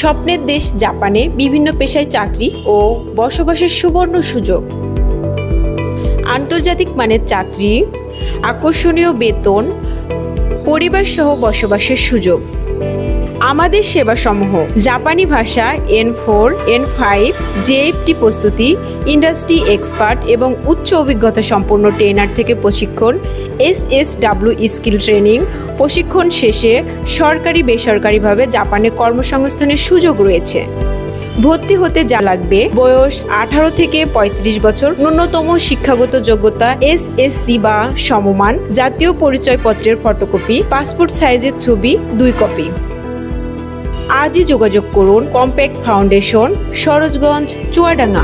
স্বপ্নের দেশ জাপানে বিভিন্ন পেশায় চাকরি ও বসবাসের সুবর্ণ সুযোগ, আন্তর্জাতিক মানের চাকরি, আকর্ষণীয় বেতন, পরিবার সহ বসবাসের সুযোগ। আমাদের সেবাসমূহ: জাপানি ভাষা N4, N5, JFT প্রস্তুতি, ইন্ডাস্ট্রি এক্সপার্ট এবং উচ্চ অভিজ্ঞতা সম্পন্ন ট্রেনার থেকে প্রশিক্ষণ, SSW স্কিল ট্রেনিং। প্রশিক্ষণ শেষে সরকারি বেসরকারিভাবে জাপানে কর্মসংস্থানের সুযোগ রয়েছে। ভর্তি হতে যা লাগবে: বয়স 18 থেকে 35 বছর, ন্যূনতম শিক্ষাগত যোগ্যতা SSC বা সমমান, জাতীয় পরিচয়পত্রের ফটোকপি, পাসপোর্ট সাইজের ছবি 2 কপি। আজই যোগাযোগ করুন কম্প্যাক্ট ফাউন্ডেশন, সরোজগঞ্জ, চুয়াডাঙ্গা।